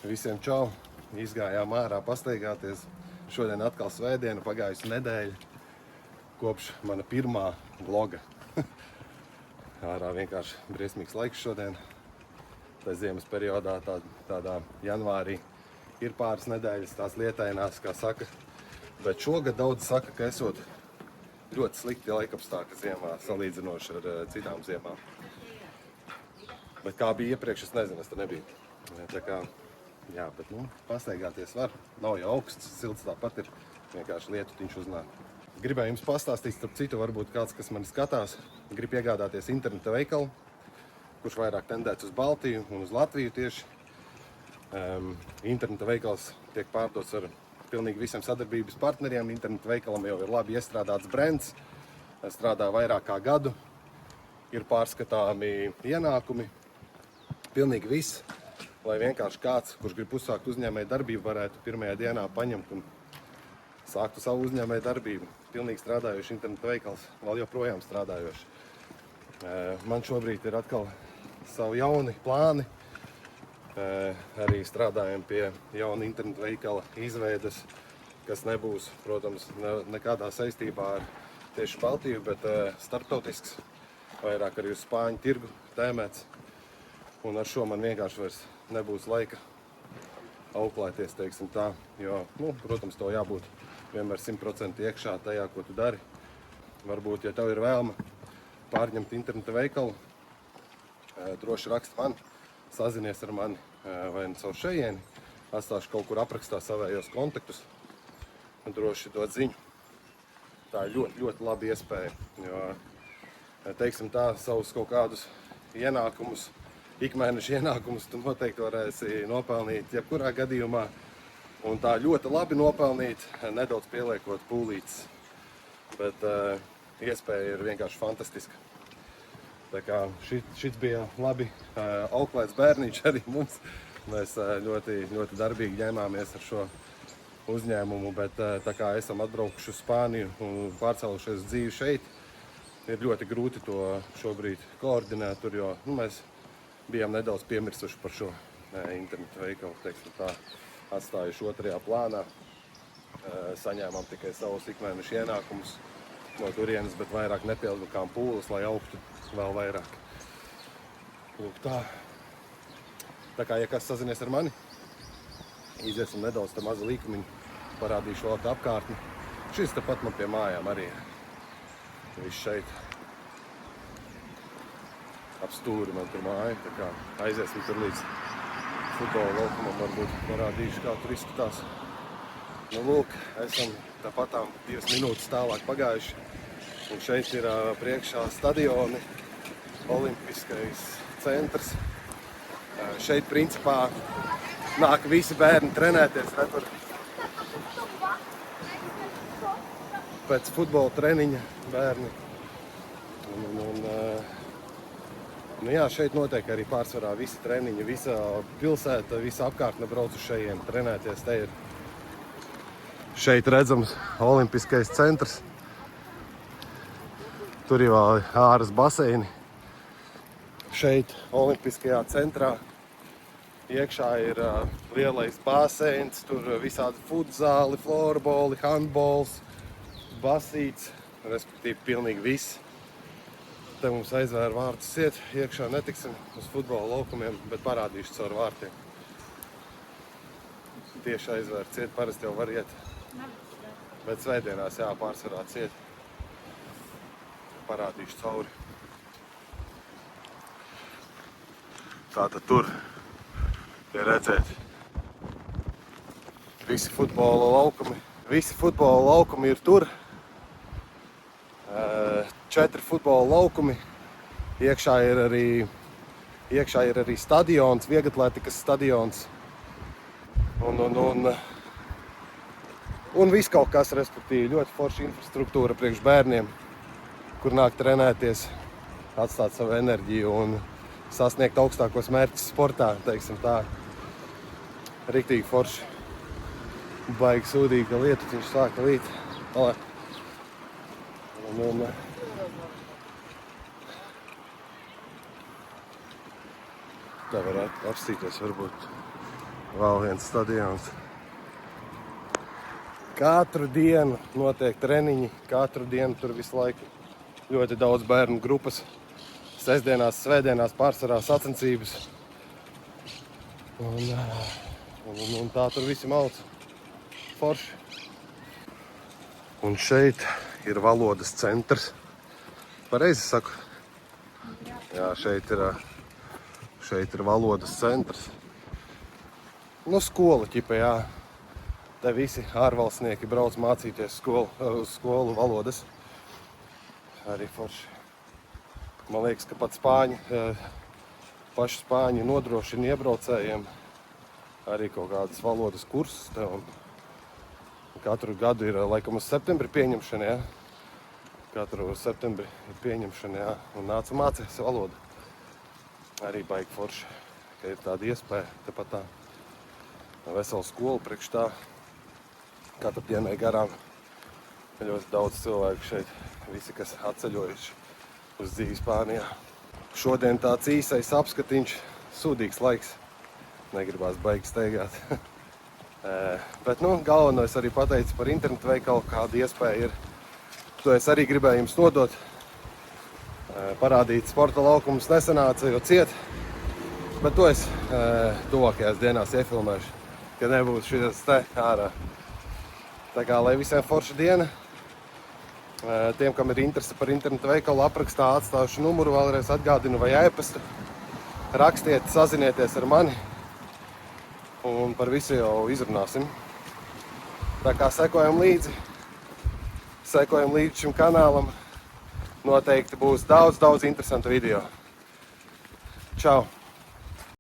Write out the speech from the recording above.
Visiem čau! Izgājām ārā pastaigāties. Šodien atkal svētdiena, pagājusi nedēļa kopš mana pirmā vloga. Ārā vienkārši briesmīgs laiks šodien. Tā ziemas periodā, tādā janvārī, ir pāris nedēļas tās lietainās, kā saka. Bet šogad daudz saka, ka esot ļoti slikti laikapstākļi ziemā, salīdzinoši ar citām ziemām. Bet kā bija iepriekš, es nezinu, es te nebiju. Tā kā, jā, bet pastaigāties var. Nav jau augsts, silts tāpat ir. Vienkārši lietutiņš uznāk. Gribēju jums pastāstīt, starp citu, varbūt kāds, kas mani skatās, grib iegādāties interneta veikalu, kurš vairāk tendēts uz Baltiju un uz Latviju tieši. Interneta veikals tiek pārdots ar pilnīgi visiem sadarbības partneriem. Interneta veikalam jau ir labi iestrādāts brands, strādā vairāk kā gadu, ir pārskatāmi ienākumi, pilnīgi viss, lai vienkārši kāds, kurš grib uzsākt uzņēmēju darbību, varētu pirmajā dienā paņemt un sāktu savu uzņēmēju darbību. Pilnīgi strādājoši interneta veikals, vēl joprojām strādājoši. Man šobrīd ir atkal savi jauni plāni. Arī strādājam pie jauna interneta veikala izveides, kas nebūs, protams, nekādā saistībā ar tieši Baltiju, bet starptautisks, vairāk arī uz Spāņu tirgu tēmēts. Un ar šo man vienkārši vairs nebūs laika auklēties, teiksim tā, jo, protams, to jābūt vienmēr 100% iekšā tajā, ko tu dari. Varbūt, ja tev ir vēlme pārņemt interneta veikalu, droši raksti man, sazinies ar mani vai caur šejieni, atstāšu kaut kur aprakstā savējos kontaktus un droši dot ziņu. Tā ir ļoti, ļoti laba iespēja, jo, teiksim tā, savus kaut kādus ienākumus, ikmēneša ienākumus tu noteikti varēsi nopelnīt jebkurā gadījumā. Un tā ļoti labi nopelnīt, nedaudz pieliekot pūlītes. Bet iespēja ir vienkārši fantastiska. Tā kā šits bija labi auklēts bērniņš arī mums. Mēs ļoti, ļoti darbīgi ņēmāmies ar šo uzņēmumu, bet tā kā esam atbraukuši uz Spāniju un pārcēlušies dzīvi šeit, ir ļoti grūti to šobrīd koordinēt tur, jo mēs bijām nedaudz piemirsuši par šo internetu veikalu, teiksim tā, atstājuši otrajā plānā. Saņēmām tikai savus ikmēneša ienākumus no turienes, bet vairāk nepielikām pūles, lai augtu vēl vairāk. Lūk tā. Tā kā, ja kas sazinies ar mani, iziesim nedaudz tā maza līkumiņu, parādīšu vēl tā apkārtni. Šis tepat man pie mājām arī ir. Viss šeit. Ap stūri man tur māja, tā kā aiziesim tur līdz futbola laukumam, varbūt parādīšu, kā tur izskatās. Lūk, esam tāpatām 2 minūtes tālāk pagājuši, un šeit ir priekšā stadioni, olimpiskais centrs. Šeit, principā, nāk visi bērni trenēties, tur pēc futbola treniņa bērni. Jā, šeit notiek arī pārsvarā visi treniņi, visa pilsēta, visa apkārtne brauc uz šejiem trenēties. Te ir šeit redzams olimpiskais centrs. Tur jau āras baseini. Šeit olimpiskajā centrā iekšā ir lielais baseins, tur visādi futzāli, florboli, handbols, basīts, respektīvi pilnīgi viss. Te mums aizvēra vārtus iet, iekšā netiksim uz futbola laukumiem, bet parādīšu caur vārtiem. Tieši aizvēra ciet, parasti jau var iet. Bet svētdienās pārsvarā ciet. Parādīšu cauri. Tātad tur ir redzēt visi futbola laukumi. Visi futbola laukumi ir tur. 4 futbola laukumi. Iekšā ir arī stadions, vieglatlētikas stadions. Un viss kaut kas, respektīvi, ļoti forša infrastruktūra priekš bērniem, kur nāk trenēties, atstāt savu enerģiju un sasniegt augstākos mērķus sportā, teiksim tā. Riktīgi forši. Baigi sūdīgi, ka lietutiņš sāka līt. Tā varētu apstīties varbūt Vēl viens stadions. Katru dienu notiek treniņi, katru dienu tur visu laiku ļoti daudz bērnu grupas. Sestdienās, svētdienās pārsvarā sacensības. Un tā tur visi malc. Forši. Un šeit ir valodas centrs. Pareizi saku? Jā, šeit ir valodas centrs. Nu, skola ķipa, jā. Te visi ārvalstnieki brauc mācīties uz skolu valodas. Arī forši. Man liekas, ka pat paši spāņi nodrošina iebraucējiem arī kaut kādas valodas kursus te. Un katru gadu ir, laikam, uz septembri pieņemšana, jā. Katru septembri ir pieņemšana, jā. Un nāca mācīs valodu. Arī baigi forši, ka ir tāda iespēja tepat tā. Vesela skola priekš tā. Katru dienai garām ļoti daudz cilvēku šeit, visi, kas atceļojuši uz dzīvi Spānijā. Šodien tāds īsais apskatiņš, sūdīgs laiks, negribās baigi steigāt. Bet, galveno es arī pateicu par internetu veikalu, kāda iespēja ir. To es arī gribēju jums nodot. Parādīt sporta laukumus nesanāca, jo ciet, bet to es tuvākajās dienās iefilmēšu, kad nebūs šis te ārā. Tā kā, lai visiem forša diena, tiem, kam ir interese par internetu veikalu, aprakstā atstājuši numuru, vēlreiz atgādinu vai e-pastu. Rakstiet, sazinieties ar mani un par visu jau izrunāsim. Tā kā sekojam līdzi šim kanālam, noteikti būs daudz interesantu video. Čau!